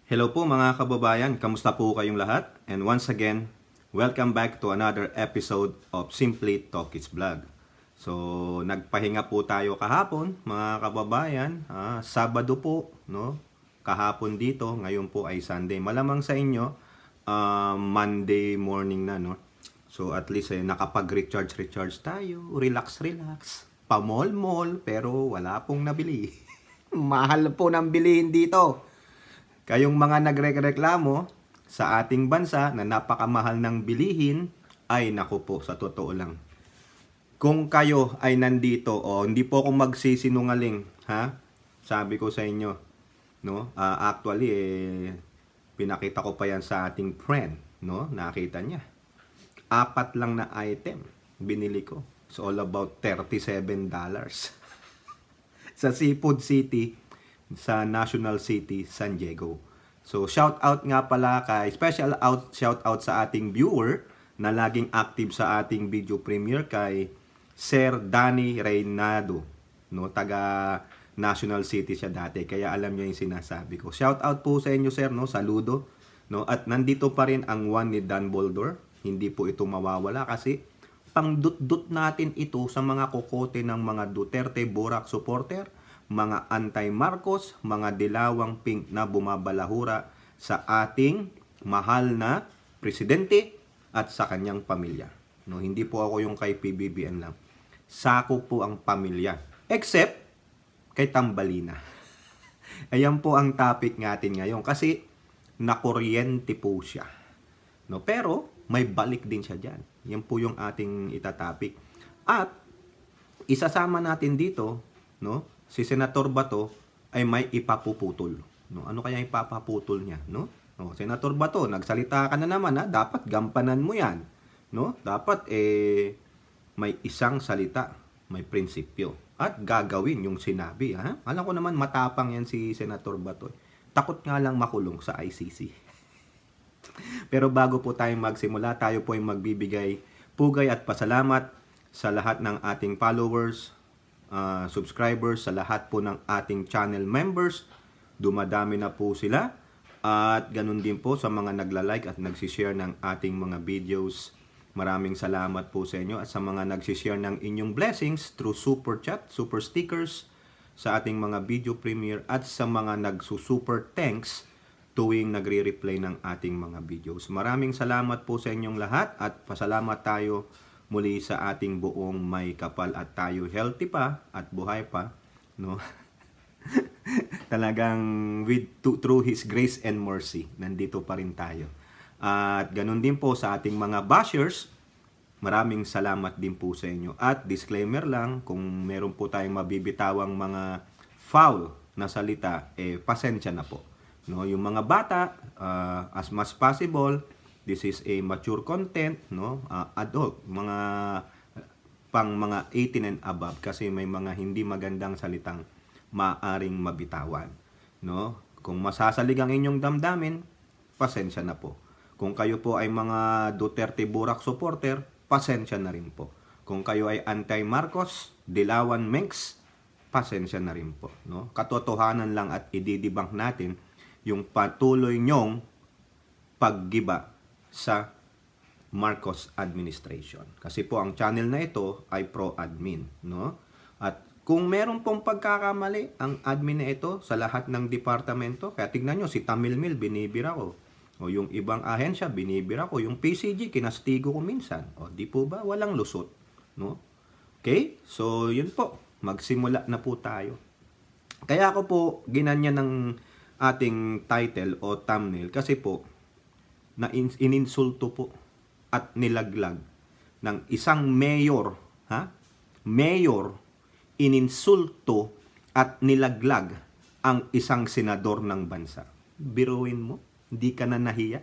Hello po mga kababayan, kamusta po kayong lahat? And once again, welcome back to another episode of Simply Talkies Vlog. So, nagpahinga po tayo kahapon mga kababayan. Sabado po, no? Kahapon dito, ngayon po ay Sunday. Malamang sa inyo, Monday morning na, no? So, at least nakapag-recharge tayo, relax. Pamol-mol, pero wala pong nabili. Mahal po ng bilihin dito. Kayong mga nagrereklamo sa ating bansa na napakamahal ng bilihin, ay naku po, sa totoo lang. Kung kayo ay nandito, hindi po ako magsisinungaling, ha? Sabi ko sa inyo, no? Actually, pinakita ko pa yan sa ating friend, no? Nakita niya. 4 lang na item, binili ko. It's all about $37. Sa Seafood City, sa National City, San Diego. So, shout out nga pala shout out sa ating viewer na laging active sa ating video premiere kay Sir Danny Reynado, no, taga National City siya dati, kaya alam niya yung sinasabi ko. Shout out po sa inyo, sir, no, saludo, no, at nandito pa rin ang one ni Dan Boldor. Hindi po ito mawawala kasi pangdut-dut natin ito sa mga kokote ng mga Duterte Borak supporter, mga anti-Marcos, mga dilawang pink na bumabalahura sa ating mahal na presidente at sa kanyang pamilya. No, hindi po ako yung kay PBBM lang. Sako po ang pamilya. Except kay Tambalina. Ayan po ang topic natin ngayon kasi nakuryente po siya. No, pero may balik din siya dyan. Yan po yung ating itatopic. At isasama natin dito, no, si Senator Bato ay may ipapuputol. No, ano kaya ipapaputol niya, no? No, Senator Bato, nagsalita ka na naman, ha? Dapat gampanan mo 'yan, no? Dapat may isang salita, may prinsipyo at gagawin yung sinabi, ha? Alam ko naman matapang 'yan si Senator Bato. Takot nga lang makulong sa ICC. Pero bago po tayo magsimula, tayo po ay magbibigay pugay at pasalamat sa lahat ng ating followers, subscribers, sa lahat po ng ating channel members. Dumadami na po sila. At ganun din po sa mga nagla-like at nagsishare ng ating mga videos. Maraming salamat po sa inyo. At sa mga nagsishare ng inyong blessings through super chat, super stickers sa ating mga video premiere, at sa mga nagsusuper thanks tuwing nagre-replay ng ating mga videos. Maraming salamat po sa inyong lahat at pasalamat tayo muli sa ating buong may kapal at tayo healthy pa at buhay pa, no? Talagang through His grace and mercy, nandito pa rin tayo. At ganun din po sa ating mga bashers, maraming salamat din po sa inyo. At disclaimer lang, kung meron po tayong mabibitawang mga foul na salita, pasensya na po. No, yung mga bata, as much possible, this is a mature content, no? Adult, mga pang mga 18 and above, kasi may mga hindi magandang salitang maaring mabitawan, no? Kung masasalig ang inyong damdamin, pasensya na po. Kung kayo po ay mga Duterte Borak supporter, pasensya na rin po. Kung kayo ay anti-Marcos, Dilawan Mengs, pasensya na rin po, no? Katotohanan lang at ididibang natin yung patuloy nyong paggiba sa Marcos administration. Kasi po ang channel na ito ay pro-admin, no? At kung meron pong pagkakamali ang admin na ito sa lahat ng departamento, kaya tignan nyo, si Tamilmil binibira ko, o yung ibang ahensya binibira ko, yung PCG kinastigo ko minsan, o di po ba walang lusot, no? Okay, so yun po, magsimula na po tayo. Kaya ako po ginanyan ng ating title o thumbnail kasi po na ininsulto po at nilaglag ng isang mayor, ha? Mayor, ininsulto at nilaglag ang isang senador ng bansa. Biruin mo, hindi ka na nahiya,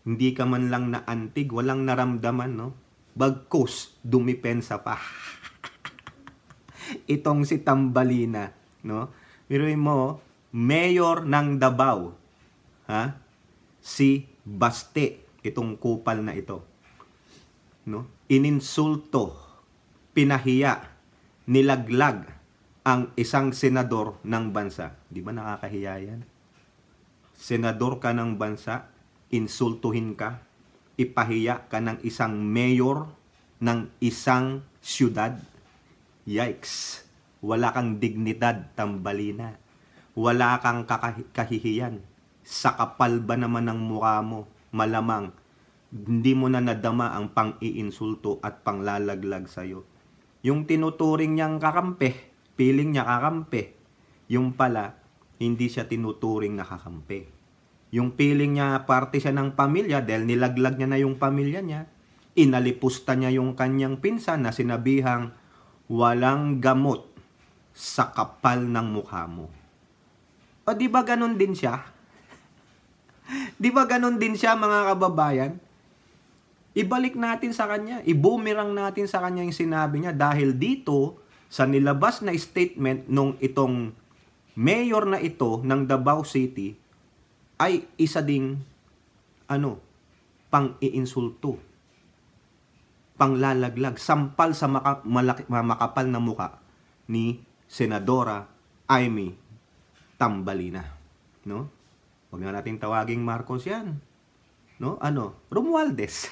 hindi ka man lang naantig, walang naramdaman, no? Bagkus, dumipensa pa. Itong si Tambalina, no? Biruin mo, mayor ng Davao, ha? Si Baste, itong kupal na ito, no? Ininsulto, pinahiya, nilaglag ang isang senador ng bansa. Di ba nakakahiya yan? senador ka ng bansa, insultuhin ka, ipahiya ka ng isang mayor ng isang syudad. Yikes! Wala kang dignidad, Tambalina. Wala kang kahihiyan. Sa kapal ba naman ng mukha mo? Malamang, hindi mo na nadama ang pang-iinsulto at panglalaglag sa'yo. Yung tinuturing niyang kakampi, piling niya kakampi. Yung pala, hindi siya tinuturing na kakampi. Yung piling niya, parte siya ng pamilya dahil nilaglag niya na yung pamilya niya. Inalipusta niya yung kanyang pinsan na sinabihang walang gamot sa kapal ng mukha mo. O di ba ganun din siya? Di ba ganun din siya, mga kababayan? Ibalik natin sa kanya, i-boomerang natin sa kanya yung sinabi niya dahil dito sa nilabas na statement nung itong mayor na ito ng Davao City ay isa ding pang-iinsulto, panglalaglag, sampal sa makapal na muka ni Senadora Amy Tambalina, no? Huwag na natin tawaging Marcos yan, no? Romualdez.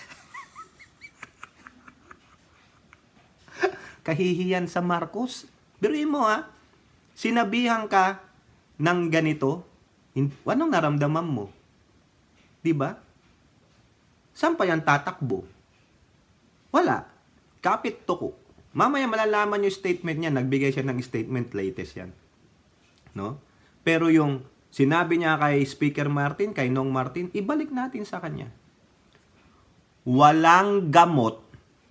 Kahihiyan sa Marcos. Biruin mo sinabihan ka ng ganito, anong naramdaman mo? 'Di ba? Saan pa yan tatakbo? Wala. Kapit tuko. Mamaya malalaman yung statement niya, nagbigay siya ng statement, latest yan. No? Pero yung sinabi niya kay Speaker Martin, kay Nong Martin, ibalik natin sa kanya. Walang gamot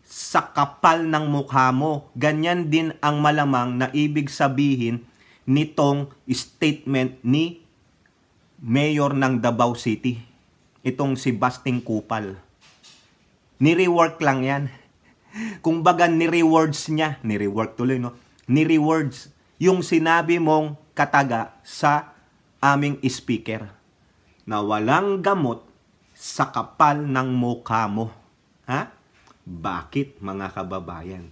sa kapal ng mukha mo. Ganyan din ang malamang na ibig sabihin nitong statement ni Mayor ng Davao City. Itong si Basting Kupal. Ni-rework lang yan. Kung baga ni-rewards niya. Ni-rework tuloy, no? Ni-rewards yung sinabi mong kataga sa aming speaker. Na walang gamot sa kapal ng mukha mo. Ha? Bakit, mga kababayan?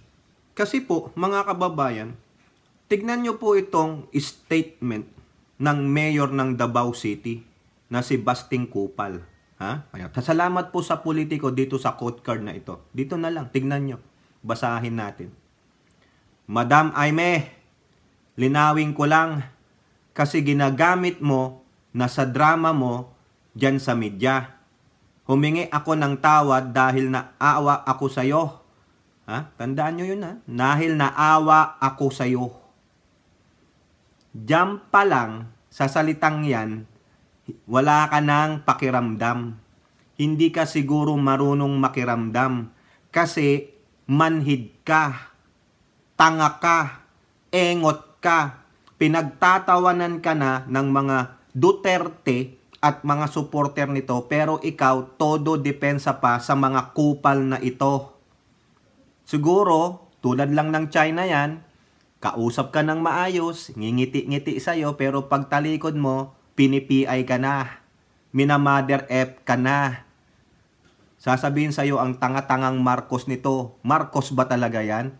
Kasi po, mga kababayan, tignan nyo po itong statement ng mayor ng Davao City na si Basting Kupal. Ha? Salamat po sa politiko dito sa quote card na ito. Dito na lang, tignan nyo. Basahin natin. Madam Aime, linawin ko lang kasi ginagamit mo na sa drama mo dyan sa media. Humingi ako ng tawad dahil naawa ako sa'yo. Ha? Tandaan nyo yun, ha? Dahil naawa ako sa'yo. Diyan pa lang, sa salitang yan, wala ka nang pakiramdam. Hindi ka siguro marunong makiramdam. Kasi manhid ka, tanga ka, engot ka, pinagtatawanan ka na ng mga Duterte at mga supporter nito, pero ikaw todo depensa pa sa mga kupal na ito. Siguro, tulad lang ng China yan, kausap ka ng maayos, ngingiti-ngiti sa'yo, pero pagtalikod mo, pinipi-ay ka na. Minamother F ka na. Sasabihin sa'yo ang tanga-tangang Marcos nito. Marcos ba talaga yan?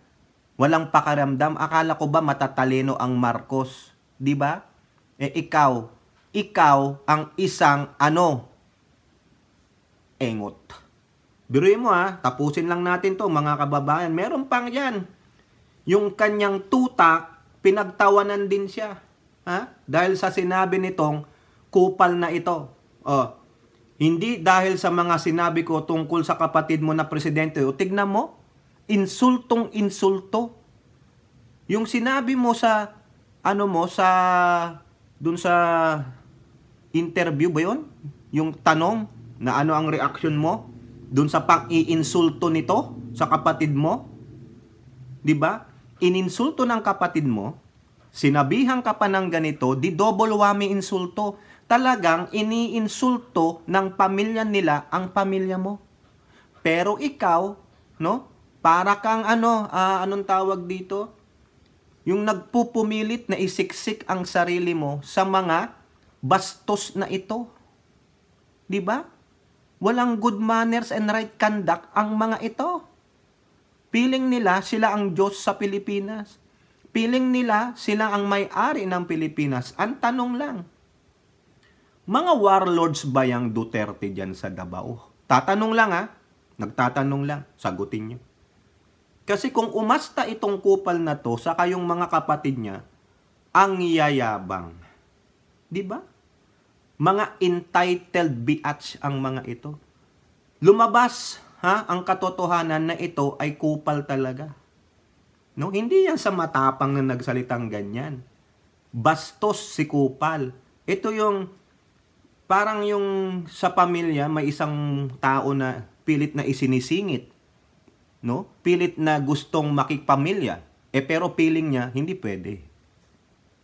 Walang pakaramdam. Akala ko ba matatalino ang Marcos? Di ba? Ikaw ang isang engot. Biruin mo tapusin lang natin to, mga kababayan. Meron pang yan. Yung kanyang tuta, pinagtawanan din siya. Dahil sa sinabi nitong kupal na ito. Hindi dahil sa mga sinabi ko tungkol sa kapatid mo na presidente. Tignan mo, insultong insulto. Yung sinabi mo sa dun sa interview ba yun? Yung tanong na ano ang reaction mo dun sa pang-iinsulto nito sa kapatid mo? 'Di ba? Ininsulto ng kapatid mo, sinabihan ka pa ng ganito, di double whammy insulto. Talagang iniinsulto ng pamilya nila ang pamilya mo. Pero ikaw, no? Para kang anong tawag dito? Yung nagpupumilit na isiksik ang sarili mo sa mga bastos na ito. 'Di ba? Walang good manners and right conduct ang mga ito. Piling nila sila ang Diyos sa Pilipinas. Piling nila sila ang may-ari ng Pilipinas. Ang tanong lang, Mga warlords ba yung Duterte dyan sa Davao? Tatanong lang ha. Nagtatanong lang. Sagutin nyo. Kasi kung umasta itong kupal na to sa kayong mga kapatid niya, ang yayabang. Di ba? Mga entitled biatch ang mga ito. Lumabas ang katotohanan na ito ay kupal talaga. No, hindi yan sa matapang na nagsalitang ganyan. Bastos si kupal. Ito yung parang yung sa pamilya may isang tao na pilit na isinisingit. No? Pilit na gustong makipamilya. Pero feeling niya, hindi pwede.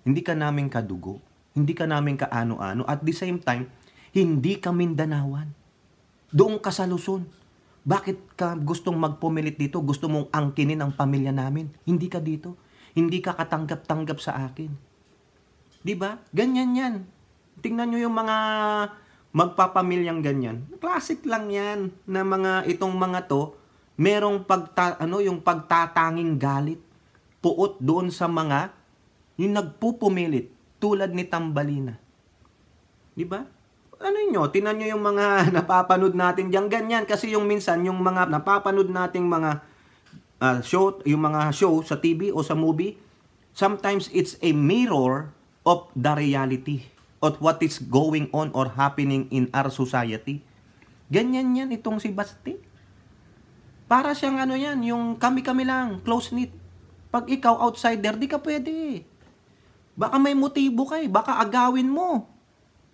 Hindi ka namin kadugo. Hindi ka namin kaano-ano. At the same time, hindi ka Mindanawan. Doon ka sa Luzon. Bakit ka gustong magpumilit dito? Gusto mong angkinin ang pamilya namin? Hindi ka dito. Hindi ka katanggap-tanggap sa akin. Diba? Ganyan yan. Tingnan nyo yung mga magpapamilyang ganyan. Classic lang yan na mga itong mga to, merong yung pagtatanging galit, puot doon sa mga yung nagpupumilit tulad ni Tambalina. Di ba? Ano nyo, tinan nyo yung mga napapanood natin diyan ganyan kasi yung minsan yung mga napapanood nating mga show, yung mga show sa TV o sa movie, sometimes it's a mirror of the reality of what is going on or happening in our society. Ganyan yan itong si Basti. Para siyang ano yan, yung kami-kami lang, close-knit. Pag ikaw outsider, di ka pwede. Baka may motibo ka baka agawin mo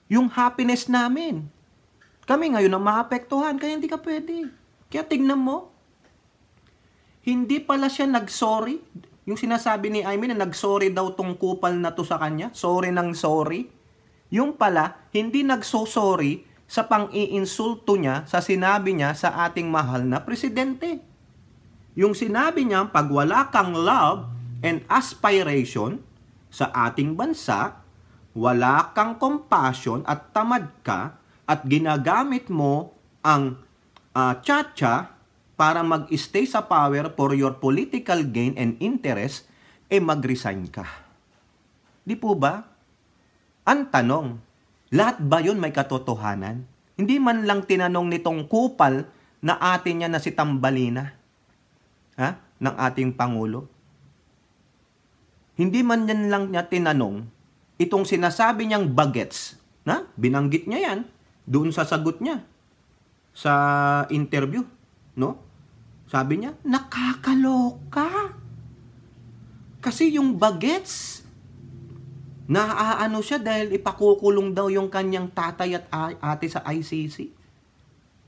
yung happiness namin. Kami ngayon ang maapektuhan, kaya hindi ka pwede. Kaya tignan mo, hindi pala siya nag-sorry. Yung sinasabi ni Aimee na nag-sorry daw tong kupal na to sa kanya, sorry ng sorry. Yung pala, hindi nagso-sorry sa pang-iinsulto niya, sa sinabi niya sa ating mahal na presidente. Yung sinabi niya, pag wala kang love and aspiration sa ating bansa, wala kang compassion at tamad ka, at ginagamit mo ang tsa-tsa para mag-stay sa power for your political gain and interest, mag-resign ka. Di po ba? Ang tanong, lahat ba yun may katotohanan? Hindi man lang tinanong nitong kupal na atin niya na si Tambalina, ng ating Pangulo. Hindi man yan lang niya tinanong, itong sinasabi niyang bagets, binanggit niya yan, doon sa sagot niya, sa interview, no? Sabi niya, nakakaloka. Kasi yung bagets, naaano siya dahil ipakukulong daw yung kanyang tatay at ate sa ICC.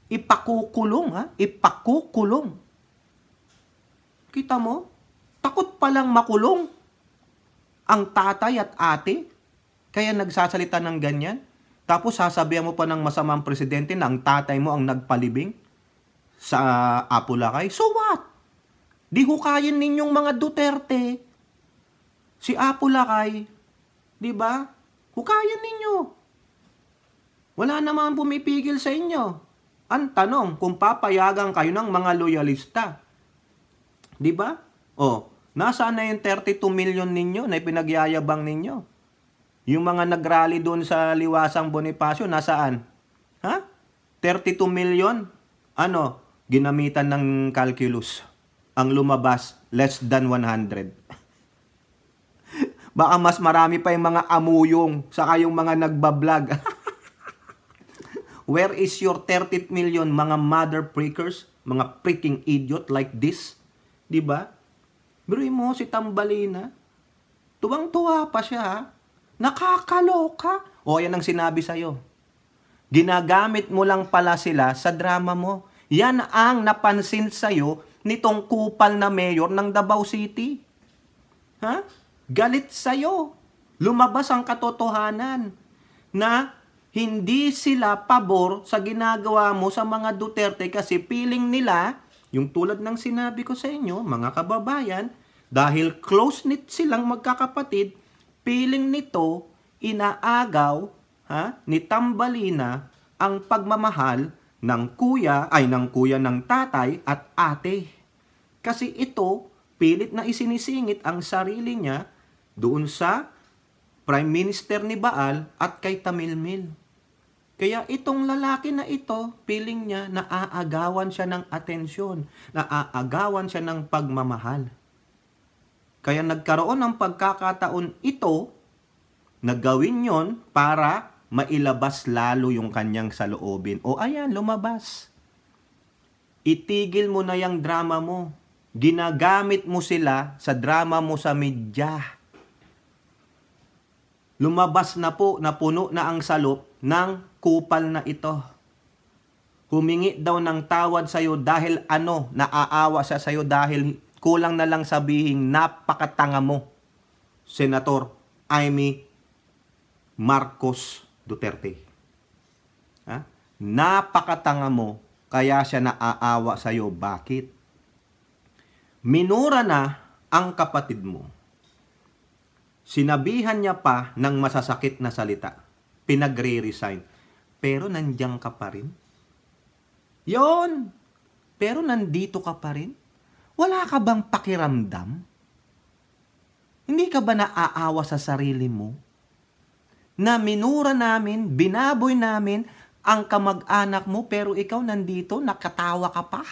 Ipakukulong, Ipakukulong. Kita mo? Takot palang makulong ang tatay at ate. Kaya nagsasalita ng ganyan. Tapos sasabihan mo pa ng masamang presidente na ang tatay mo ang nagpalibing sa Apulacay. So what? Di hukayin ninyong mga Duterte. Si Apulacay, di ba? Hukayan ninyo. Wala namang pumipigil sa inyo. Ang tanong, kung papayagan kayo ng mga loyalista. Di ba? Nasaan na yung 32 million ninyo na ipinagyayabang ninyo? Yung mga nagrally doon sa Liwasang Bonifacio, nasaan? 32 million? Ginamitan ng calculus. Ang lumabas, less than 100. Baka mas marami pa yung mga amuyong saka yung mga nagbablog. Where is your 30 million mga mother freakers? Mga freaking idiot like this? Diba? Biruin mo si Tambalina. Tuwang-tuwa pa siya. Nakakaloka. Yan ang sinabi sa'yo. Ginagamit mo lang pala sila sa drama mo. Yan ang napansin sa'yo nitong kupal na mayor ng Davao City. Galit sa'yo. Lumabas ang katotohanan na hindi sila pabor sa ginagawa mo sa mga Duterte kasi feeling nila, yung tulad ng sinabi ko sa inyo, mga kababayan, dahil close-knit silang magkakapatid, feeling nito, inaagaw ni Tambalina ang pagmamahal ng ng tatay at ate. Kasi ito, pilit na isinisingit ang sarili niya doon sa Prime Minister ni Baal at kay Tamilmil. Kaya itong lalaki na ito, feeling niya, naaagawan siya ng atensyon, naaagawan siya ng pagmamahal. Kaya nagkaroon ng pagkakataon ito na gawin yon para mailabas lalo yung kanyang saloobin. O ayan, lumabas. Itigil mo na yung drama mo. Ginagamit mo sila sa drama mo sa media. Lumabas na po, napuno na ang salop ng kupal na ito. Humingi daw ng tawad sa'yo dahil naaawa siya sa'yo dahil kulang na lang sabihin, napakatanga mo, Senator Amy Marcos Duterte. Ha? Napakatanga mo, kaya siya naaawa sa'yo. Bakit? Minura na ang kapatid mo. Sinabihan niya pa ng masasakit na salita. Pinagre-resign. Pero nandiyan ka pa rin. Yon. Pero nandito ka pa rin. Wala ka bang pakiramdam? Hindi ka ba naaawa sa sarili mo? Na minura namin, binaboy namin ang kamag-anak mo, pero ikaw nandito, nakatawa ka pa.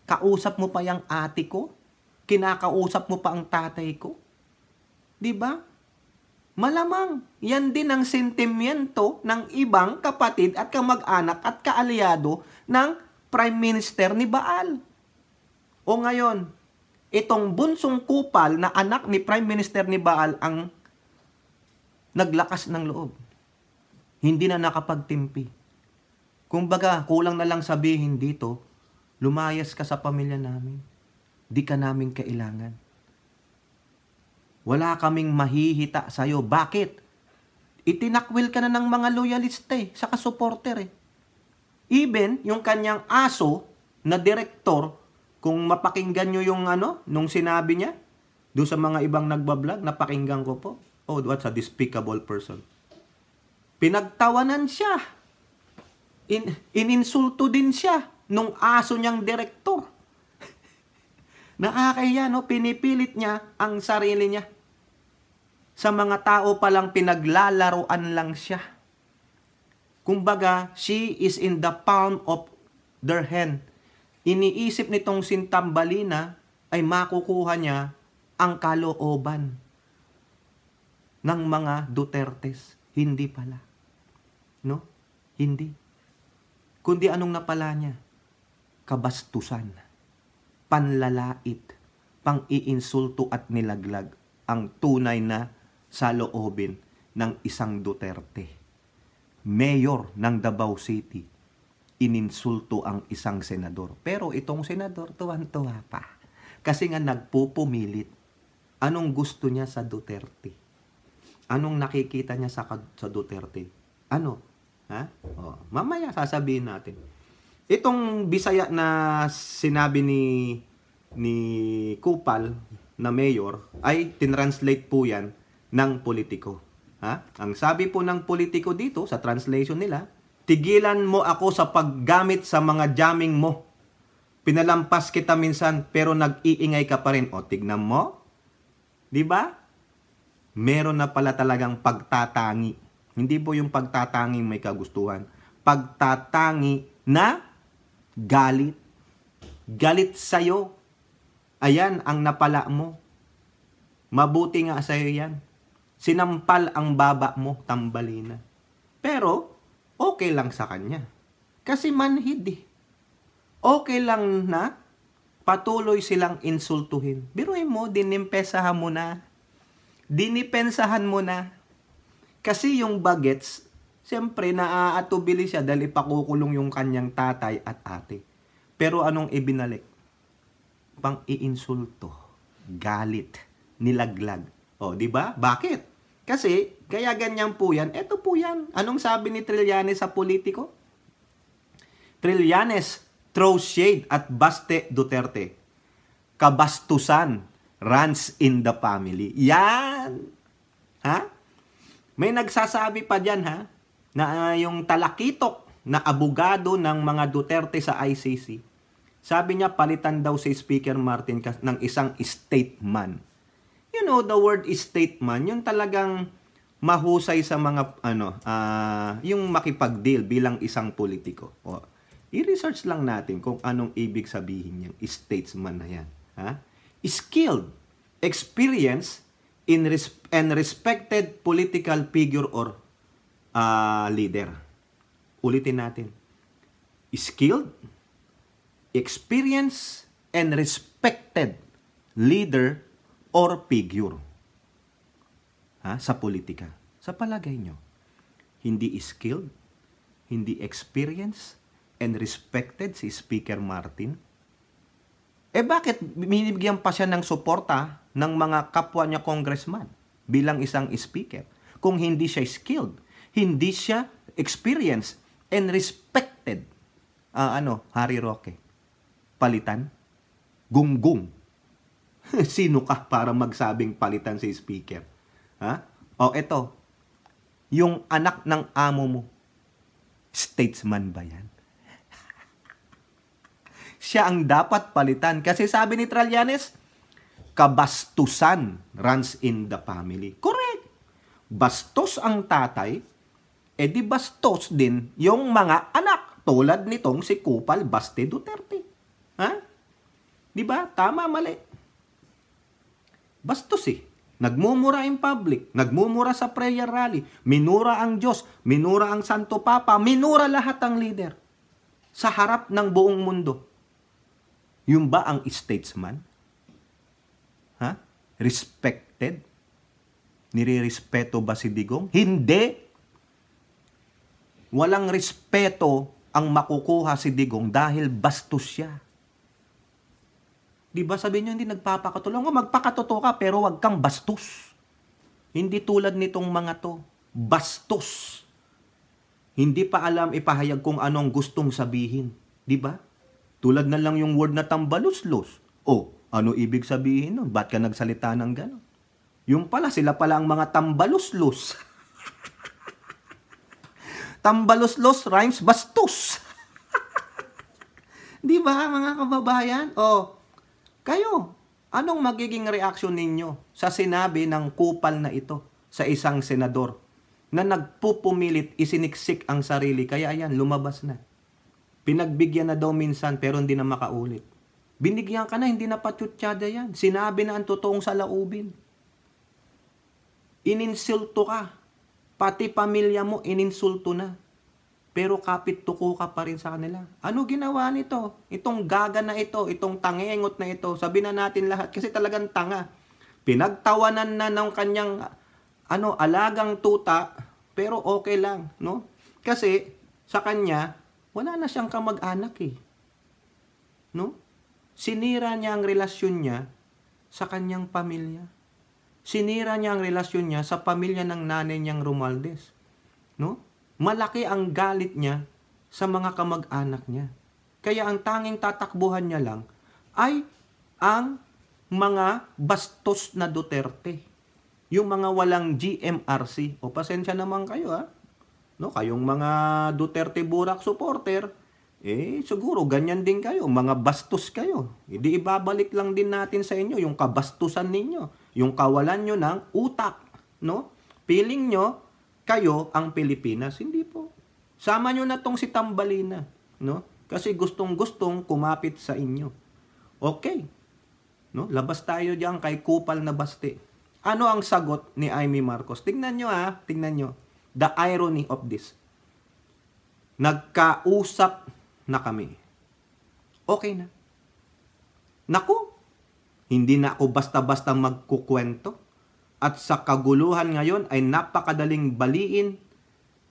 Kausap mo pa yung ate ko. Kinakausap mo pa ang tatay ko. Diba? Malamang, yan din ang sentimiento ng ibang kapatid at kamag-anak at kaalyado ng Prime Minister ni Baal. O ngayon, itong bunsong kupal na anak ni Prime Minister ni Baal ang naglakas ng loob. Hindi na nakapagtimpi. Kumbaga, kulang na lang sabihin dito, lumayas ka sa pamilya namin. Di ka namin kailangan. Wala kaming mahihita sa'yo. Bakit? Itinakwil ka na ng mga loyalista saka supporter Even yung kanyang aso na direktor, kung mapakinggan nyo yung nung sinabi niya, doon sa mga ibang nagbablog, napakinggan ko po. Oh, what's a despicable person. Pinagtawanan siya. Ininsulto din siya nung aso niyang direktor. Nakakahiya, pinipilit niya ang sarili niya. Sa mga tao palang pinaglalaroan lang siya. Kumbaga, she is in the palm of their hand. Iniisip nitong Sintambalina ay makukuha niya ang kalooban ng mga Dutertes. Hindi pala. No? Hindi. Kundi anong napala niya? Kabastusan, panlalait, pang-iinsulto at nilaglag ang tunay na saloobin ng isang Duterte. Mayor ng Davao City, ininsulto ang isang senador. Pero itong senador, tuwan-tuwa pa. Kasi nga nagpupumilit. Anong gusto niya sa Duterte? Anong nakikita niya sa Duterte? Ano? Ha? Mamaya sasabihin natin. Itong Bisaya na sinabi ni Kupal na mayor ay tinranslate po yan ng politiko. Ha? Ang sabi po ng politiko dito sa translation nila, tigilan mo ako sa paggamit sa mga jamming mo. Pinalampas kita minsan pero nag-iingay ka pa rin. O tignan mo. 'Di ba? Meron na pala talagang pagtatangi. Hindi po yung pagtatangi may kagustuhan. Pagtatangi na galit. Galit sa'yo. Ayan ang napala mo. Mabuti nga sa'yo yan. Sinampal ang baba mo, Tambalina. Pero, okay lang sa kanya. Kasi manhid Okay lang na patuloy silang insultuhin. Biruin mo, dinimpesahan mo na. Dinipensahan mo na. Kasi yung bagets, siyempre naaatubili siya dahil ipakukulong yung kanyang tatay at ate. Pero anong ibinalik? Pang-iinsulto, galit, nilaglag. O, di ba? Bakit? Kasi, kaya ganyan po yan. Eto po yan. Anong sabi ni Trillanes sa politiko? Trillanes throws shade at baste Duterte. Kabastusan runs in the family. Yan! Ha? May nagsasabi pa dyan, ha? Na yung talakitok na abogado ng mga Duterte sa ICC. Sabi niya, palitan daw si Speaker Martin ng isang statesman. You know, the word statesman, yung talagang mahusay sa mga yung makipag-deal bilang isang politiko. O, i-research lang natin kung anong ibig sabihin yung statesman na yan. Ha? Skilled, experienced, and respected political figure or leader. Ulitin natin. Skilled, experienced, and respected leader or figure. Sa politika. Sa palagay nyo, hindi skilled, hindi experienced, and respected si Speaker Martin? Bakit binibigyan pa siya ng suporta ng mga kapwa niya congressman bilang isang speaker? Kung hindi siya skilled, hindi siya experienced, and respected. Harry Roque, palitan? Gunggong. Sino ka para magsabing palitan si speaker? Eto, yung anak ng amo mo, statesman ba yan? Siya ang dapat palitan. Kasi sabi ni Trillanes, kabastusan runs in the family. Correct. Bastos ang tatay, di bastos din yung mga anak. Tulad nitong si Kupal Baste Duterte. Di ba? Tama, mali. Bastos Nagmumura in public, nagmumura sa prayer rally, minura ang Diyos, minura ang Santo Papa, minura lahat ang leader sa harap ng buong mundo. Yun ba ang statesman? Respected? Nire-respeto ba si Digong? Hindi. Walang respeto ang makukuha si Digong dahil bastos siya. Di ba sabihin nyo, hindi nagpapakatulong? Magpakatotoo ka, pero wag kang bastos. Hindi tulad nitong mga to. Bastos. Hindi pa alam ipahayag kung anong gustong sabihin. Di ba? Tulad na lang yung word na tambaluslos. Ano ibig sabihin nun? Ba't ka nagsalita ng gano'n? Yung pala, sila pala ang mga tambaluslos. Tambaluslos rhymes bastos. Di ba, mga kababayan? Kayo, anong magiging reaksyon ninyo sa sinabi ng kupal na ito sa isang senador na nagpupumilit isiniksik ang sarili? Kaya ayan, lumabas na. Pinagbigyan na daw minsan pero hindi na makaulit. Binigyan ka na, hindi na patsutsada yan. Sinabi na ang totoong saloobin. Ininsulto ka. Pati pamilya mo, ininsulto na. Pero kapit-tuko ka pa rin sa kanila. Ano ginawa nito? Itong gaga na ito, itong tangengot na ito, sabi na natin lahat kasi talagang tanga. Pinagtawanan na ng kanyang alagang tuta, pero okay lang, no? Kasi sa kanya, wala na siyang kamag-anak No? Sinira niya ang relasyon niya sa kanyang pamilya. Sinira niya ang relasyon niya sa pamilya ng nanay niyang Romualdez. No? Malaki ang galit niya sa mga kamag-anak niya. Kaya ang tanging tatakbuhan niya lang ay ang mga bastos na Duterte. Yung mga walang GMRC. Pasensya naman kayo No, kayong mga Duterte Burak supporter, siguro ganyan din kayo. Mga bastos kayo. Hindi ibabalik lang din natin sa inyo yung kabastusan ninyo. Yung kawalan nyo ng utak. No? Feeling nyo, kayo ang Pilipinas. Hindi po. Sama nyo na tong si Tambalina. No? Kasi gustong-gustong kumapit sa inyo. Okay. No? Labas tayo diyan kay Kupal na Baste. Ano ang sagot ni Amy Marcos? Tingnan nyo tingnan nyo. The irony of this. Nagkausap na kami. Okay na. Naku, hindi na ako basta-basta magkukwento. At sa kaguluhan ngayon ay napakadaling baliin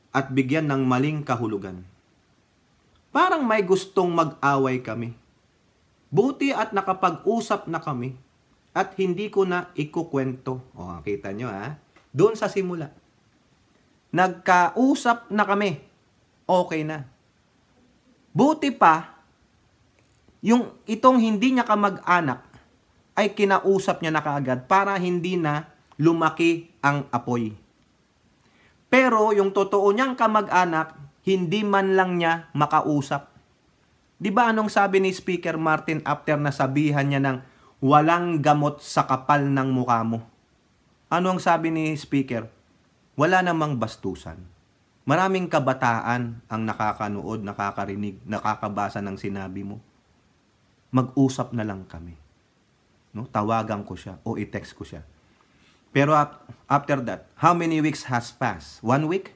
at bigyan ng maling kahulugan. Parang may gustong mag-away kami. Buti at nakapag-usap na kami at hindi ko na ikukwento. Kita nyo Doon sa simula. Nagkausap na kami. Okay na. Buti pa, itong hindi niya kamag-anak ay kinausap niya na kaagad para hindi na lumaki ang apoy. Pero yung totoo niyang kamag-anak, hindi man lang niya makausap. Di ba anong sabi ni Speaker Martin after na sabihan niya ng walang gamot sa kapal ng mukha mo? Ano ang sabi ni Speaker? wala namang bastusan. Maraming kabataan ang nakakanood, nakakarinig, nakakabasa ng sinabi mo. Mag-usap na lang kami. No? Tawagan ko siya o i-text ko siya. Pero after that, how many weeks has passed? 1 week?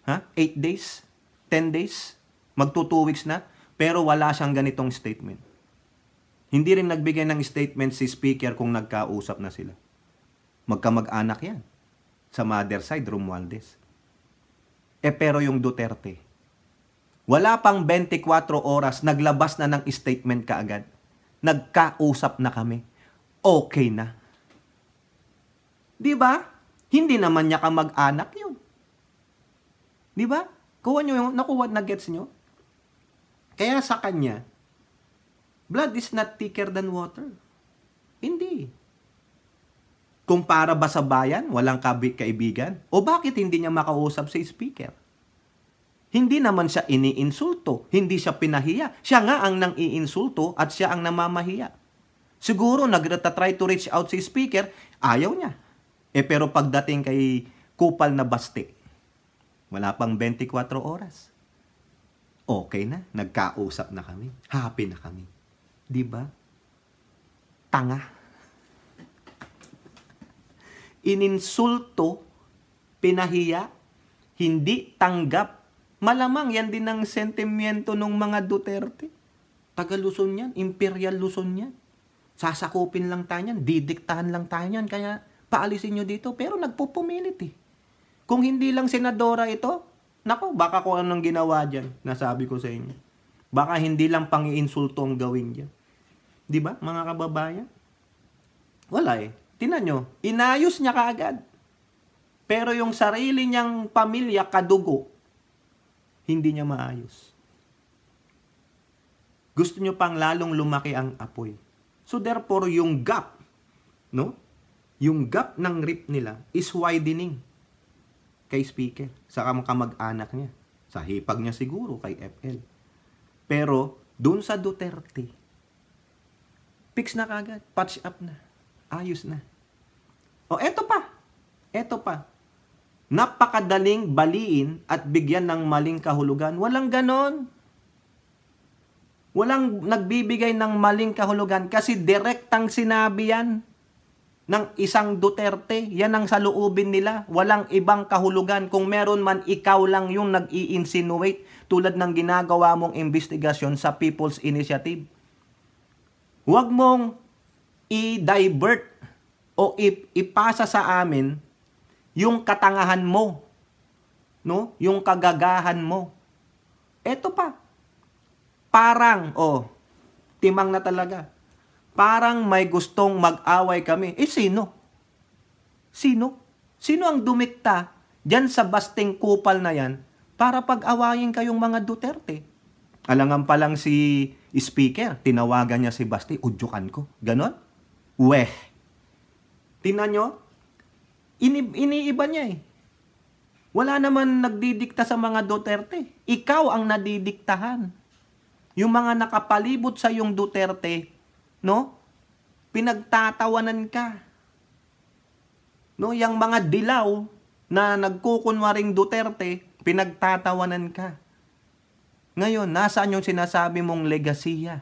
8 days? 10 days? Magto 2 weeks na? Pero wala siyang ganitong statement. Hindi rin nagbigay ng statement si speaker kung nagkausap na sila. Magkamag-anak yan. Sa mother side, Romualdez. Pero yung Duterte, wala pang 24 oras, naglabas na ng statement kaagad. Nagkausap na kami. Okay na. Di ba? Hindi naman niya kamag-anak yun. Di ba? Kuha nyo yung, nakuha na gets nyo? Kaya sa kanya, blood is not thicker than water. Hindi. Kung para ba sa bayan, walang kaibigan? O bakit hindi niya makausap sa speaker? Hindi naman siya iniinsulto. Hindi siya pinahiya. Siya nga ang nang iinsulto at siya ang namamahiya. Siguro nagtatry to reach out sa speaker, ayaw niya. Pero pagdating kay kupal na baste, wala pang 24 oras. Okay na, nagkausap na kami. Happy na kami. Di ba? Tanga. Ininsulto, pinahiya, hindi tanggap. Malamang yan din ang sentimiento ng mga Duterte. Taga Luzon yan, Imperial Luzon yan. Sasakupin lang tayo yan, didiktahan lang tayo yan, kaya paalisin nyo dito. Pero nagpupumilit eh. Kung hindi lang senadora ito, nako, baka kung anong ginawa dyan, nasabi ko sa inyo. Baka hindi lang pang-iinsulto ang gawin dyan. Di ba, mga kababayan? Wala eh. Tingnan nyo, inayos niya kaagad. Pero yung sarili niyang pamilya, kadugo, hindi niya maayos. Gusto niyo pang lalong lumaki ang apoy. So therefore, yung gap, no? Yung gap ng rip nila is widening kay speaker, sa kamag-anak niya. Sa hipag niya siguro kay FL. Pero, dun sa Duterte, fix na kaagad, patch up na, ayos na. O, eto pa. Napakadaling baliin at bigyan ng maling kahulugan. Walang ganon. Walang nagbibigay ng maling kahulugan kasi direktang sinabi yan ng isang Duterte. Yan ang saloobin nila. Walang ibang kahulugan. Kung meron man, ikaw lang yung nag-i-insinuate tulad ng ginagawa mong investigasyon sa People's Initiative. Huwag mong i-divert o ipasa sa amin yung katangahan mo, no? Yung kagagahan mo. Eto pa. Parang, timang na talaga. Parang may gustong mag-away kami. Sino? Sino? Sino ang dumikta dyan sa basting kupal na yan para pag-awayin kayong mga Duterte? Alangan pa lang si speaker, tinawagan niya si Basti, udyukan ko. Ganon? Weh. Tingnan nyo, iniiba niya eh. Wala naman nagdidikta sa mga Duterte. Ikaw ang nadidiktahan. Yung mga nakapalibot sa yung Duterte, no? Pinagtatawanan ka. No, yung mga dilaw na nagkukunwaring Duterte, pinagtatawanan ka. Ngayon, nasaan yung sinasabi mong legasiya?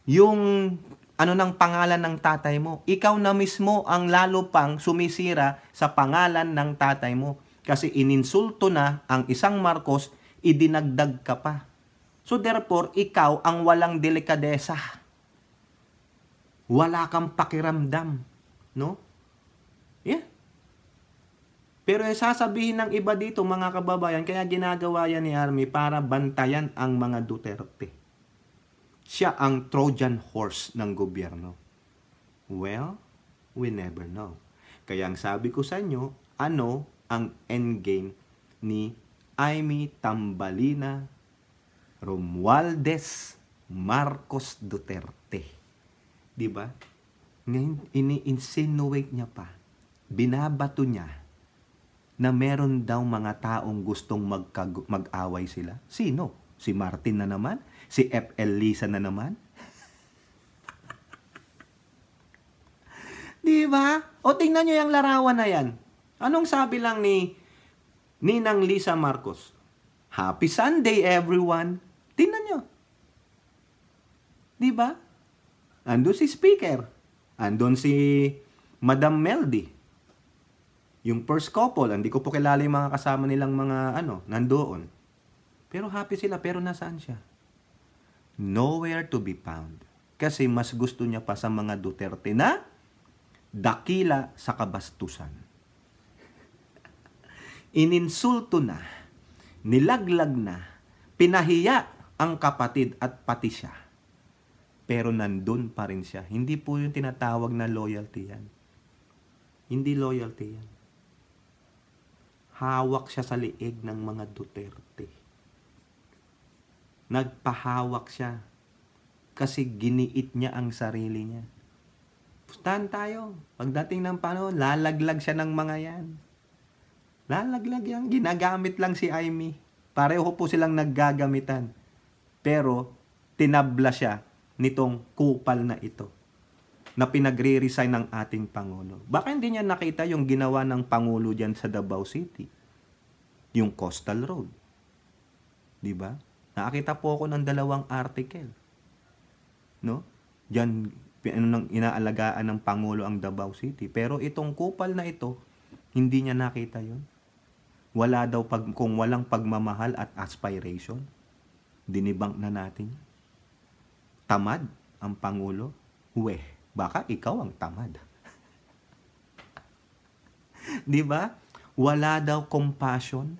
Yung ng pangalan ng tatay mo. Ikaw na mismo ang lalo pang sumisira sa pangalan ng tatay mo. Kasi ininsulto na ang isang Marcos, idinagdag ka pa. So therefore, ikaw ang walang delikadesa. Wala kang pakiramdam. No? Yeah. Pero sasabihin ng iba dito, mga kababayan, kaya ginagawa yan ni Army para bantayan ang mga Duterte. Siya ang Trojan horse ng gobyerno. Well, we never know. Kaya ang sabi ko sa inyo, ano ang endgame ni Imee Tambalina Romualdez Marcos Duterte? Diba? Ngayon, ini-insinuate niya pa, binabato niya na meron daw mga taong gustong mag-away sila. Sino? Si Martin na naman? Si FL Lisa na naman? Diba? O tingnan nyo yung larawan na yan. Anong sabi lang ni Ninang Lisa Marcos? Happy Sunday, everyone. Tingnan nyo. Di ba? Andun si speaker. Andun si Madam Meldy. Yung first couple, hindi ko po kilala yung mga kasama nilang mga nandoon. Pero happy sila, pero nasaan siya? Nowhere to be found. Kasi mas gusto niya pa sa mga Duterte na dakila sa kabastusan. Ininsulto na, nilaglag na, pinahiya ang kapatid at pati siya. Pero nandun pa rin siya. Hindi po yung tinatawag na loyalty yan. Hindi loyalty yan. Hawak siya sa liig ng mga Duterte. Nagpahawak siya. Kasi giniit niya ang sarili niya. Pustahan tayo. Pagdating ng panahon, lalaglag siya ng mga yan. Lalaglag yan. Ginagamit lang si Amy. Pareho po silang naggagamitan. Pero, tinabla siya nitong kupal na ito na pinagre-resign ng ating Pangulo. Baka hindi niya nakita yung ginawa ng Pangulo dyan sa Davao City. Yung Coastal Road. Diba? Nakakita po ako ng 2 article. No? Diyan, inaalagaan ng Pangulo ang Davao City. Pero itong kupal na ito, hindi niya nakita yon. Wala daw kung walang pagmamahal at aspiration. Dinibang na natin. Tamad ang Pangulo. Baka ikaw ang tamad. Di ba? Wala daw compassion.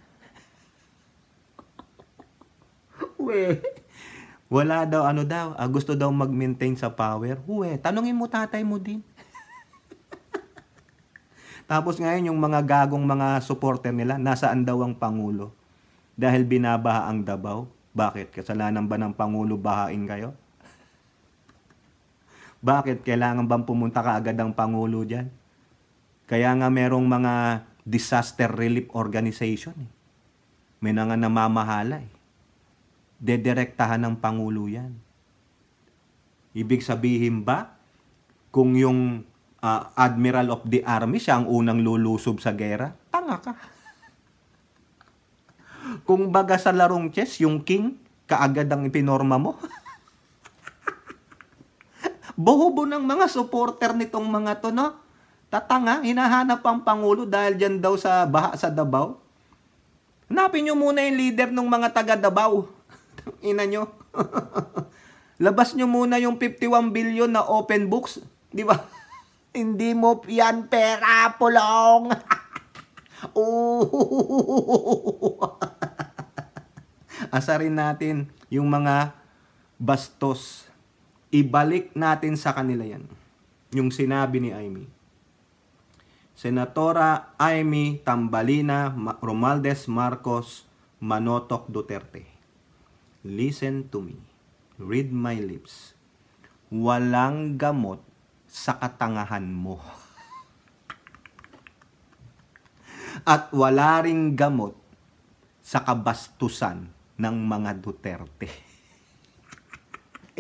Wala daw, gusto daw mag-maintain sa power. Tanungin mo tatay mo din. Tapos ngayon, yung mga gagong mga supporter nila, nasaan daw ang Pangulo? Dahil binabaha ang Davao. Bakit? Kasalanan ba ng Pangulo bahain kayo? Bakit? Kailangan bang pumunta ka agad ang Pangulo dyan? Kaya nga merong mga disaster relief organization. May nga namamahala. Dedirektahan ng Pangulo yan. Ibig sabihin ba, kung yung Admiral of the Army, siya ang unang lulusob sa gera? Tanga ka. Kung baga sa larong chess, yung king, kaagad ang ipinorma mo. Bohobo ng mga supporter nitong mga to, no? Tatanga, hinahanap ang Pangulo dahil dyan daw sa baha sa Davao. Hanapin nyo muna yung leader ng mga taga Davao. Ina nyo. Labas nyo muna yung 51 billion na open books. Di ba? Hindi mo yan pera, pulong. Asarin natin yung mga bastos. Ibalik natin sa kanila yan. Yung sinabi ni Amy. Senatora Amy Tambalina Romualdez Marcos Manotoc Duterte. Listen to me. Read my lips. Walang gamot sa katangahan mo. At wala ring gamot sa kabastusan ng mga Duterte.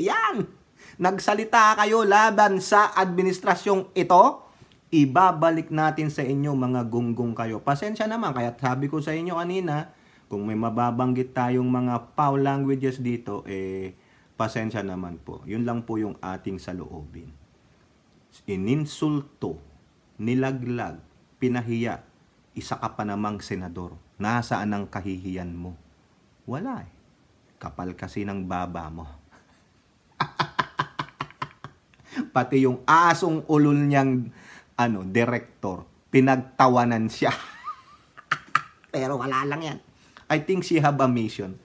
Ayan! Nagsalita kayo laban sa administrasyong ito, ibabalik natin sa inyo mga gunggong kayo. Pasensya naman, kaya sabi ko sa inyo kanina, kung may mababanggit tayong mga foul languages dito, pasensya naman po. Yun lang po yung ating saloobin. Ininsulto, nilaglag, pinahiya, isa ka pa namang senador. Nasaan ang kahihiyan mo? Wala eh. Kapal kasi ng baba mo. Pati yung asong ulol niyang director, pinagtawanan siya. Pero wala lang yan. I think she have a mission.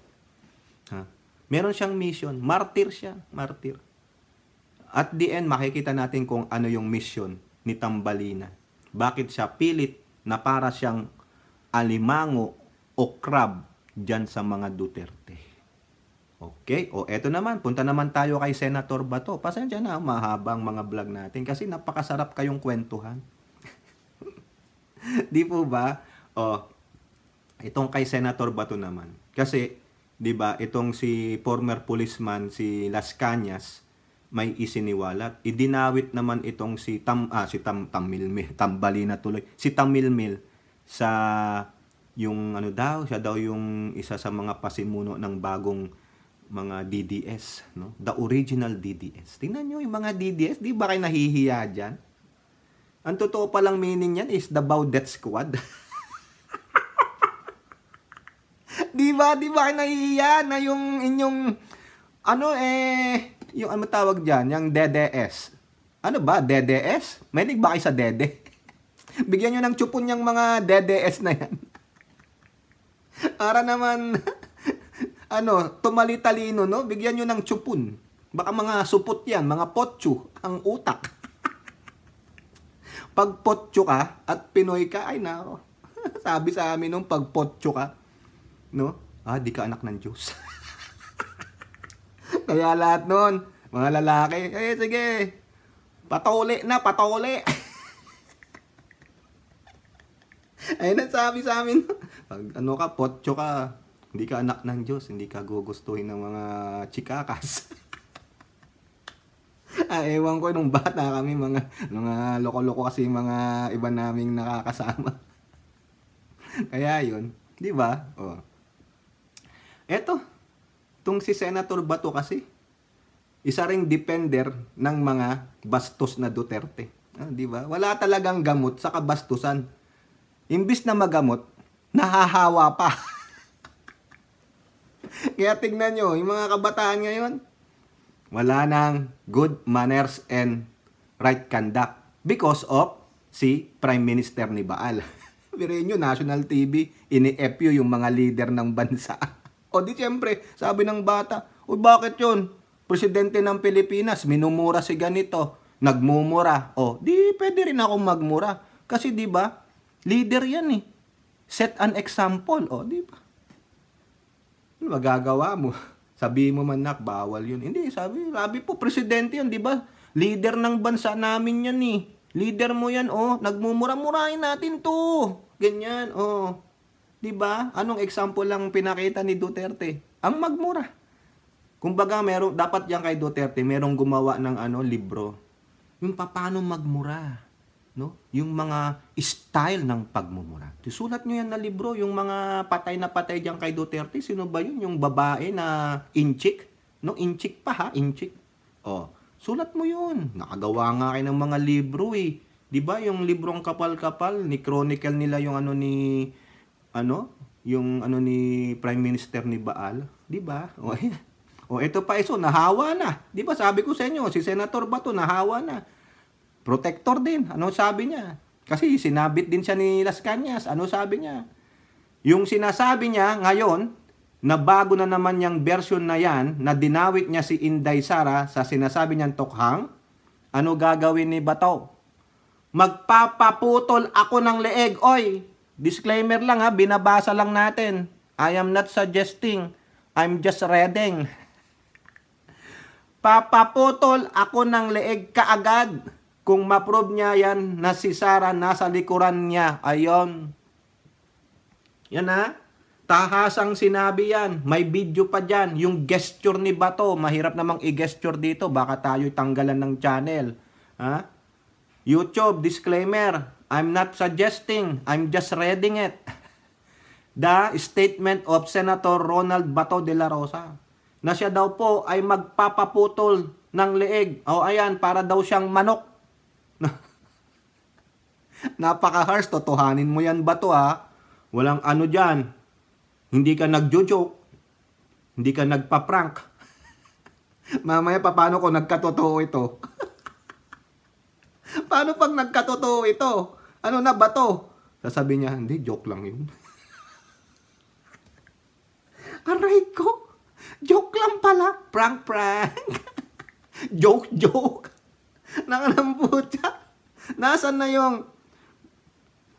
Meron siyang mission. Martyr siya. Martyr. At the end, makikita natin kung ano yung mission ni Tambalina. Bakit siya pilit na para siyang alimango o crab dyan sa mga Duterte. Okay, eto naman, punta naman tayo kay Senator Bato. Pasensya na, mahabang mga vlog natin kasi napakasarap kayong kwentuhan. Di po ba? Itong kay Senator Bato naman. Kasi, di ba, itong si former policeman, si Las Cañas, may isiniwalat. Idinawit naman itong si Tamilmil, Tambalina tuloy. Si Tamilmil, sa yung ano daw, siya daw yung isa sa mga pasimuno ng bagong mga DDS, no? The original DDS. Tingnan nyo yung mga DDS, di ba kayo nahihiya dyan? Ang totoo palang meaning yan is the Baudet Squad. Di ba kayo nahihiya na yung inyong, yung ano tawag dyan, yung DDS. Ano ba, DDS? Mahilig ba kayo sa dede? Bigyan nyo ng chupon yung mga DDS na yan. Para naman, tumali-talino, no? Bigyan nyo ng chupon. Baka mga supot yan, mga potso, ang utak. Pag potso ka at Pinoy ka, ay nako. Sabi sa amin nung pag potso ka, no? Di ka anak ng Diyos. Kaya lahat nun, mga lalaki, sige, patole na, patole. Ayun ang sabi sa amin. Pag potso ka, hindi ka anak ng Diyos, hindi ka gugustuhin ng mga chikakas. Ewan ko, nung bata kami, mga loko-loko kasi mga iba naming nakakasama. Kaya yun, di ba? Oh. Eto, tung si Senator Bato kasi, isa ring defender ng mga bastos na Duterte. Di ba? Wala talagang gamot sa kabastusan. Imbis na magamot, nahahawa pa. Kaya tignan nyo, yung mga kabataan ngayon, wala nang good manners and right conduct because of si Prime Minister ni Baal. Biruin nyo, National TV, ini-FU yung mga leader ng bansa. O di siyempre, sabi ng bata, o bakit yun? Presidente ng Pilipinas, minumura si ganito, nagmumura. O, di pwede rin akong magmura. Kasi di ba, leader yan eh. Set an example. O, di ba? Ano magagawa mo? Sabi mo man nak, bawal yun. Hindi, sabi po, presidente yan, di ba? Leader ng bansa namin yan eh. Leader mo yan, nagmumura-murahin natin to. Ganyan, di ba? Anong example lang pinakita ni Duterte? Ang magmura. Kumbaga, dapat yan kay Duterte, merong gumawa ng libro. Yung paano magmura. No? Yung mga style ng pagmumura. Sulat nyo yan na libro, yung mga patay na patay diyan kay Duterte. Sino ba yun? Yung babae na inchik? No, inchik pa ha, inchik. Sulat mo yun. Nakagawa nga kayo ng mga libro eh. 'Di ba yung librong kapal-kapal, ni chronicle nila yung ni Prime Minister ni Baal, 'di ba? Ito pa iso, nahawa na. 'Di ba sabi ko sa inyo, si Senator Bato nahawa na. Protector din. Ano sabi niya? Kasi sinabit din siya ni Las Cañas. Ano sabi niya? Yung sinasabi niya ngayon, na bago na naman yung version na yan, na dinawit niya si Inday Sara sa sinasabi niyang tokhang, ano gagawin ni Bato? Magpapaputol ako ng leeg. Oy, disclaimer lang ha, binabasa lang natin. I am not suggesting, I'm just reading. Papaputol ako ng leeg kaagad. Kung ma-prove niya yan na si Sara nasa likuran niya, ayon. Yan ha. Tahasang sinabi yan. May video pa dyan. Yung gesture ni Bato. Mahirap namang i-gesture dito. Baka tayo tanggalan ng channel. Ha? YouTube, disclaimer. I'm not suggesting. I'm just reading it. The statement of Senator Ronald Bato de la Rosa. Na siya daw po ay magpapaputol ng leeg. Ayan, para daw siyang manok. Napaka-harsh, totohanin mo yan Bato ha. Walang dyan. Hindi ka nagjo-joke. Hindi ka nagpa-prank. Mamaya paano kung nagkatotoo ito? Paano pag nagkatotoo ito? Ano na Bato? Sasabi niya, hindi, joke lang yun. Aray ko, joke lang pala. Prank. Joke. Nakalambutya. Nasaan na yung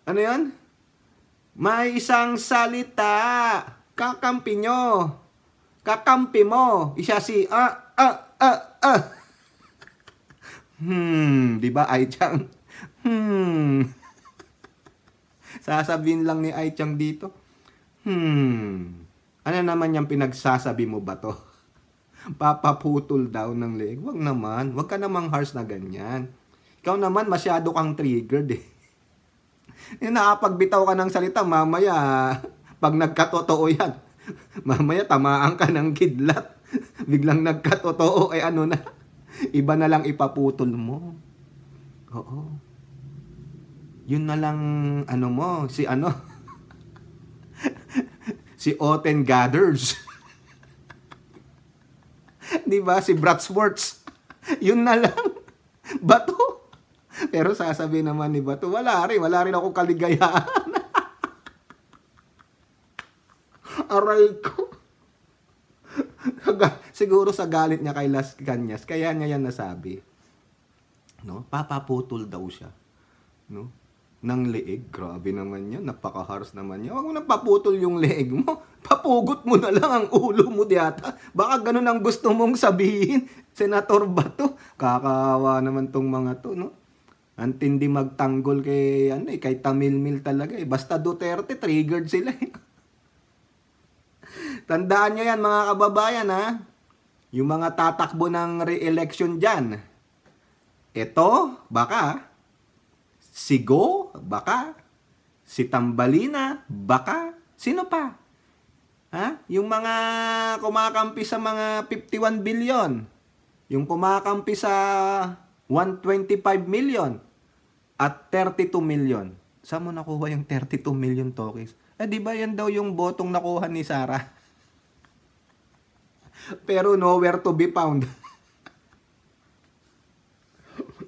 yan? May isang salita. Kakampi nyo. Kakampi mo. Isa si diba Ai-chan? Sasabihin lang ni Ai-chan dito. Ano naman yung pinagsasabi mo ba to? Papaputol daw ng leg. Wag naman. Wag ka namang harsh na ganyan. Ikaw naman masyado kang triggered eh. Yung nakapagbitaw ka ng salita, mamaya, pag nagkatotoo yan, mamaya tamaan ka ng kidlat. Biglang nagkatotoo, ano na, iba na lang ipaputol mo. Oo. Yun na lang, mo, si si Oten Gathers. Di ba? Si Bratsworth. Yun na lang. Bato. Pero sasabihin naman ni Bato, wala rin ako kaligayahan. Aray ko. Siguro sa galit niya kay Las Cañas, kaya niya yan nasabi. No? Papaputol daw siya. No? Ng leeg. Grabe naman yan. Napaka-harsh naman yan. Huwag mo nang paputol yung leeg mo. Papugot mo na lang ang ulo mo diyata. Baka ganun ang gusto mong sabihin. Senator Bato. Kakawa naman tong mga to, no? Antindi magtanggol kay, kay Tamilmil talaga eh. Basta Duterte, triggered sila eh. Tandaan nyo yan mga kababayan ha. Yung mga tatakbo ng re-election dyan. Ito, baka. Si Go, baka. Si Tambalina, baka. Sino pa? Ha? Yung mga kumakampi sa mga 51 billion. Yung kumakampi sa 125 million. At 32 million. Saan mo nakuha yung 32 million tokens? Di ba yan daw yung botong nakuha ni Sara? Pero nowhere to be found.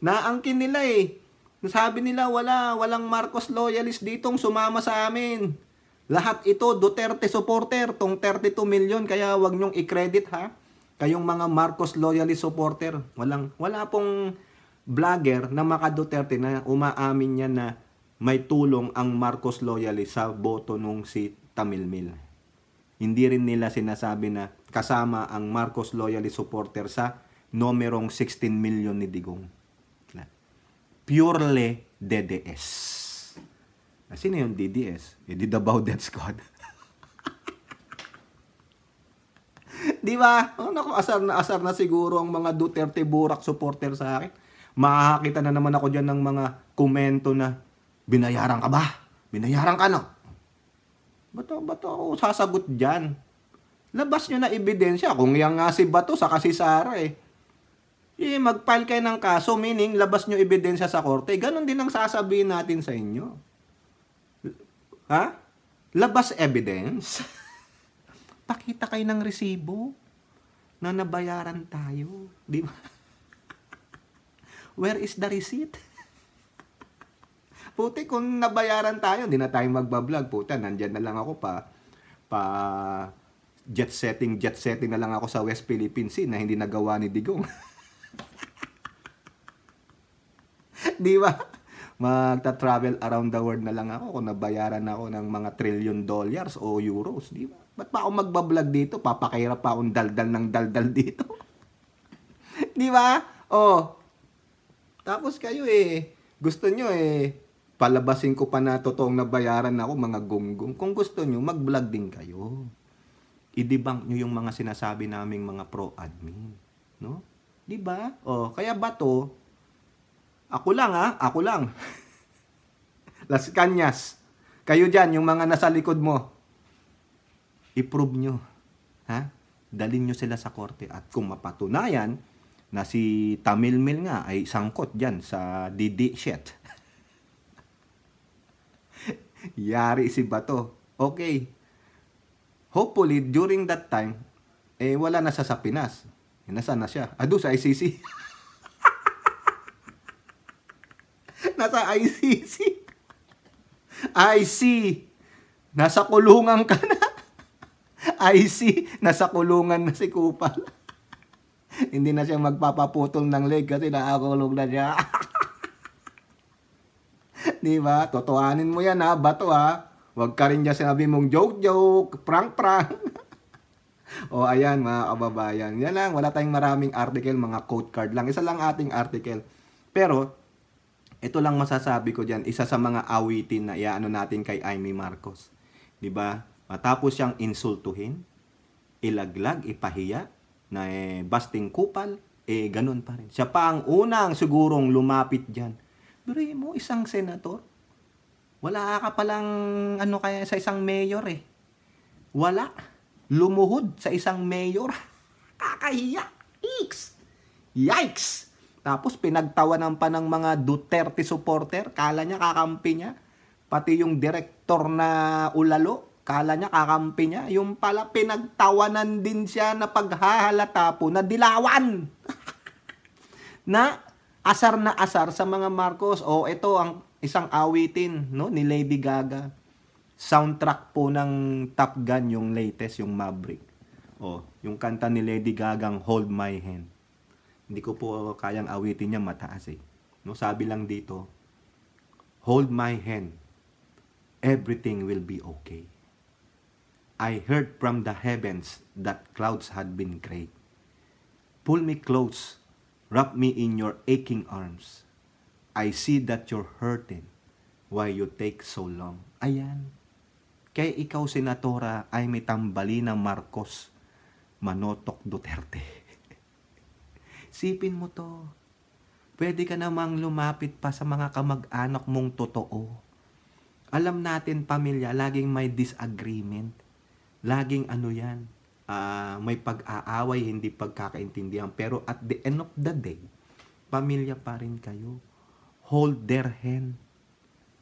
Naangkin nila eh. Sabi nila walang Marcos loyalist ditong sumama sa amin. Lahat ito Duterte supporter, tong 32 million, kaya wag nyong i-credit ha. Kayong mga Marcos loyalist supporter. Wala pong vlogger na maka Duterte na umaamin niya na may tulong ang Marcos loyalist sa boto nung si Tamilmil. Hindi rin nila sinasabi na kasama ang Marcos loyalist supporter sa numerong 16 million ni Digong. Purely DDS. Sino yung DDS? Di Davao Death Squad. Di ba? Naku, asar na siguro ang mga Duterte Burak supporter sa akin. Makakita na naman ako dyan ng mga komento na, binayaran ka ba? Binayaran ka no? Bato ako sasagot dyan? Labas nyo na ebidensya. Kung yan nga si Bato, saka si Sara eh. Mag-file kayo ng kaso, meaning labas nyo ebidensya sa korte. Ganon din ang sasabihin natin sa inyo. Ha? Labas evidence. Pakita kayo ng resibo na nabayaran tayo. Di ba? Where is the receipt? Puti, kung nabayaran tayo, hindi na tayo magbablog. Puta, nandyan na lang ako pa jet setting na lang ako sa West Philippine Sea na hindi nagawa ni Digong. Di ba? Magta-travel around the world na lang ako kung nabayaran ako ng mga $1 trillion o euros. Di ba? Ba't pa ako magbablog dito? Papakahirap pa akong daldal ng daldal dito. Di ba? Tapos kayo gusto nyo palabasin ko pa na totoong nabayaran ako, mga gunggong. Kung gusto nyo, mag-vlog din kayo. I-debunk nyo yung mga sinasabi naming mga pro-admin. No? Di ba? Kaya Bato, ako lang. Las Cañas. Kayo dyan, yung mga nasa likod mo, i-prove nyo. Ha? Dalhin nyo sila sa korte. At kung mapatunayan na si Tamilmil nga ay sangkot dyan sa DD shit. Yari si Bato. Okay. Hopefully, during that time, wala na siya sa Pinas. Nasaan na siya? Ado sa ICC. Nasa ICC. IC. Nasa kulungan ka na. IC. Nasa kulungan na si Kupal. Hindi na siya magpapaputol ng leg kasi nakakulong na siya. Di ba? Totohanin mo yan ha, Bato ha. Huwag ka rin dyan sinabi mong joke, prank. Ayan mga kababayan. Yan lang, wala tayong maraming article, mga quote card lang. Isa lang ating article. Pero, ito lang masasabi ko dyan, isa sa mga awitin na iaano natin kay Amy Marcos. Di ba? Matapos siyang insultuhin, ilaglag, ipahiya, na basting kupal, ganun pa rin. Siya pa ang unang sigurong lumapit dyan. Pero mo, isang senator, Wala ka palang ano kaya sa isang mayor eh. Wala. Lumuhod sa isang mayor. Kakahiya. Yikes! Yikes! Tapos pinagtawanan pa ng mga Duterte supporter. Kala niya kakampi niya. Pati yung direktor na Ulalo, kala niya kakampi niya. Yung pala pinagtawanan din siya na paghahalata po na dilawan. Na asar sa mga Marcos. O ito ang isang awitin, no, ni Lady Gaga. Soundtrack po ng Top Gun, yung latest, yung Maverick. O, yung kanta ni Lady Gagang Hold My Hand. Hindi ko po kayang awitin niya, mataas eh. No, sabi lang dito, hold my hand. Everything will be okay. I heard from the heavens that clouds had been gray. Pull me close, wrap me in your aching arms. I see that you're hurting. Why you take so long? Ayan. Kaya ikaw, Senatora, ay may tambali ng Marcos, Manotok Duterte. Sipin mo to. Pwede ka namang lumapit pa sa mga kamag-anak mong totoo. Alam natin, pamilya, laging may disagreement. Laging ano yan, may pag-aaway, hindi pagkakaintindihan. Pero at the end of the day, pamilya pa rin kayo. Hold their hand.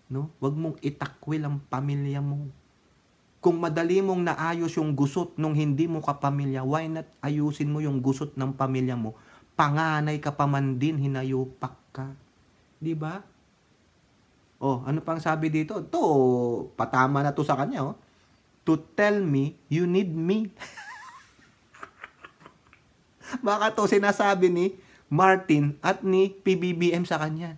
No? Huwag mong itakwil ang pamilya mo. Kung madali mong naayos yung gusot nung hindi mo kapamilya, why not ayusin mo yung gusot ng pamilya mo? Panganay ka pa man din, hinayupak ka. Di ba? Oh, ano pang sabi dito? To, patama na to sa kanya, oh. To tell me you need me. Baka to sinasabi ni Martin at ni PBBM sa kanya.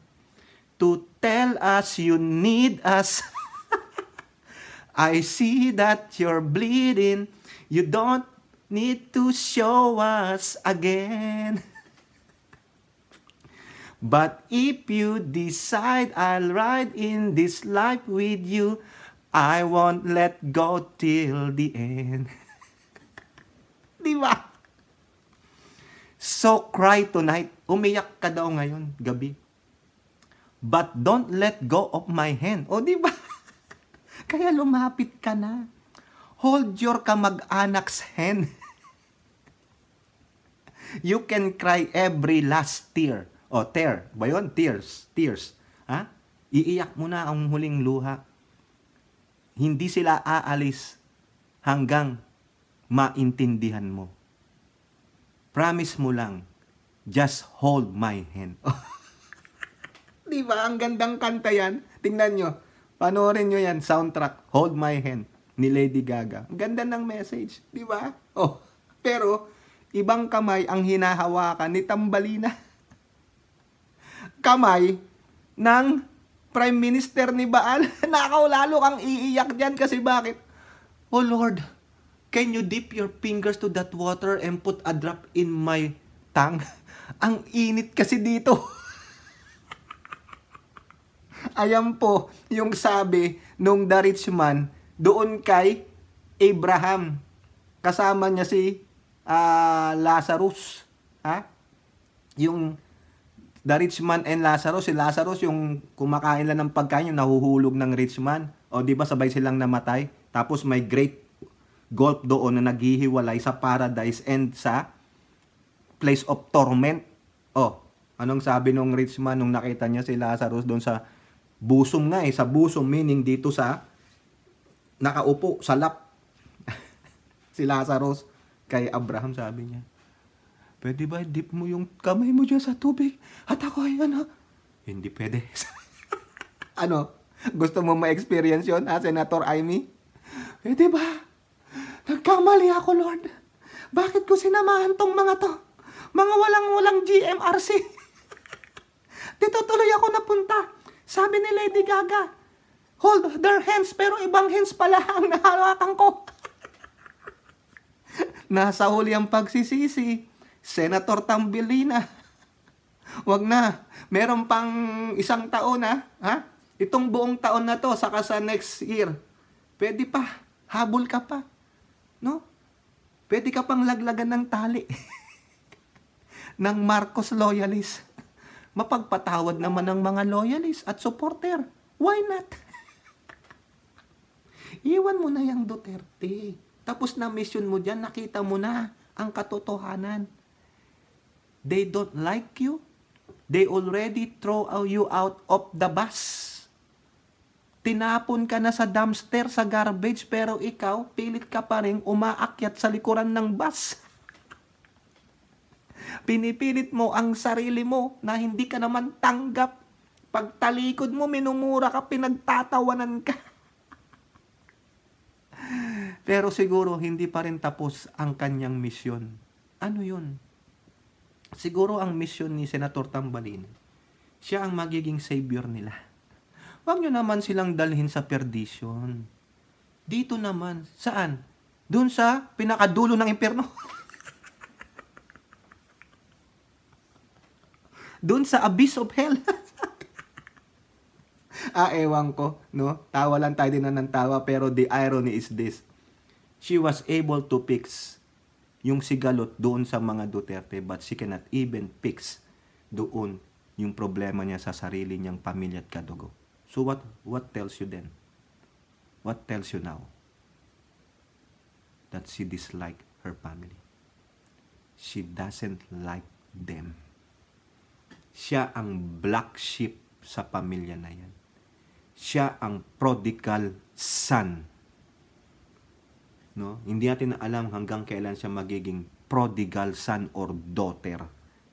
To tell us you need us. I see that you're bleeding. You don't need to show us again. But if you decide I'll ride in this life with you, I won't let go till the end. Di ba? So cry tonight. Umiyak ka daw ngayon, gabi. But don't let go of my hand. O di ba? Kaya lumapit ka na. Hold your kamag-anak's hand. You can cry every last tear. O, tear. Ba yun? Tears. Tears. Ha? Iiyak mo na ang huling luha. Hindi sila aalis hanggang maintindihan mo. Promise mo lang, just hold my hand. Di ba? Ang gandang kanta yan. Tingnan nyo. Panoorin nyo yan. Soundtrack. Hold my hand ni Lady Gaga. Ang ganda ng message. Di ba? Oh, pero ibang kamay ang hinahawakan ni Tambalina. Kamay ng Prime Minister ni Baal. Nakaw, lalo kang iiyak dyan kasi bakit? Oh Lord, can you dip your fingers to that water and put a drop in my tongue? Ang init kasi dito. Ayan po yung sabi nung the rich man doon kay Abraham. Kasama niya si Lazarus. Ha? Yung the rich man and Lazarus. Si Lazarus yung kumakain lang ng pagkain, yung nahuhulog ng rich man. O di ba sabay silang namatay? Tapos may great gulf doon na naghihiwalay sa paradise and sa place of torment. O, anong sabi nung rich man nung nakita niya si Lazarus doon sa busom nga eh. Sa busom meaning dito sa nakaupo sa lap. Si Lazarus kay Abraham sabi niya, pwede ba dip mo yung kamay mo dyan sa tubig? At ako ay ano? Hindi pwede. Ano? Gusto mo ma-experience yun, Senator Amy? Pwede ba? Nagkamali ako, Lord. Bakit ko sinamahan tong mga to? Mga walang GMRC. Dito tuloy ako napunta. Sabi ni Lady Gaga, hold their hands, pero ibang hands pala ang nahawakan ko. Nasa huli ang pagsisisi. Senator Tambalina. Wag na. Meron pang isang taon ha? Itong buong taon na to, saka sa next year. Pwede pa. Habol ka pa. No? Pwede ka pang laglagan ng tali. Ng Marcos loyalist. Mapagpatawad naman ng mga loyalist at supporter. Why not? Iwan mo na yung Duterte. Tapos na mission mo dyan, nakita mo na ang katotohanan. They don't like you. They already throw you out of the bus. Tinapon ka na sa dumpster, sa garbage, pero ikaw, pilit ka pa rin umaakyat sa likuran ng bus. Pinipilit mo ang sarili mo na hindi ka naman tanggap. Pagtalikod mo, minumura ka, pinagtatawanan ka. Pero siguro, hindi pa rin tapos ang kanyang misyon. Ano yun? Siguro ang misyon ni Senator Tambalin, siya ang magiging savior nila. Huwag nyo naman silang dalhin sa perdition. Dito naman, saan? Doon sa pinakadulo ng impyerno. Doon sa abyss of hell. Ewan ko, no? Tawa lang tayo din na ng tawa, pero the irony is this. She was able to fix yung sigalot doon sa mga Duterte, but she cannot even fix doon yung problema niya sa sarili niyang pamilya at kadugo. So what tells you then? What tells you now? That she disliked her family. She doesn't like them. Siya ang black sheep sa pamilya na yan. Siya ang prodigal son. No? Hindi natin alam hanggang kailan siya magiging prodigal son or daughter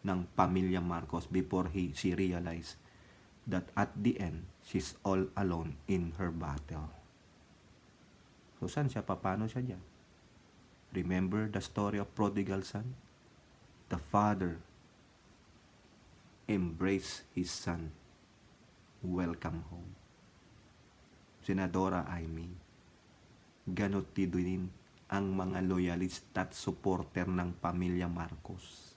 ng pamilya Marcos before she realized that at the end, she's all alone in her battle. So, saan siya? Paano siya dyan? Remember the story of prodigal son? The father embraced his son. Welcome home. Senadora Amy, ganot din ang mga loyalista at supporter ng pamilya Marcos.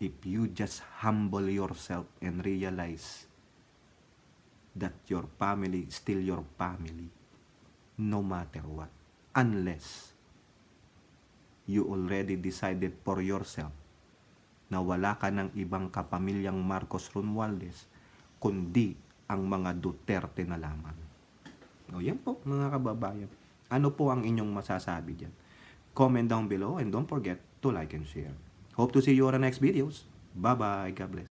If you just humble yourself and realize that your family is still your family, no matter what, unless you already decided for yourself na wala ka ng ibang kapamilyang Marcos Romualdez, kundi ang mga Duterte na lamang. O yan po, mga kababayan. Ano po ang inyong masasabi dyan? Comment down below and don't forget to like and share. Hope to see you on the next videos. Bye-bye. God bless.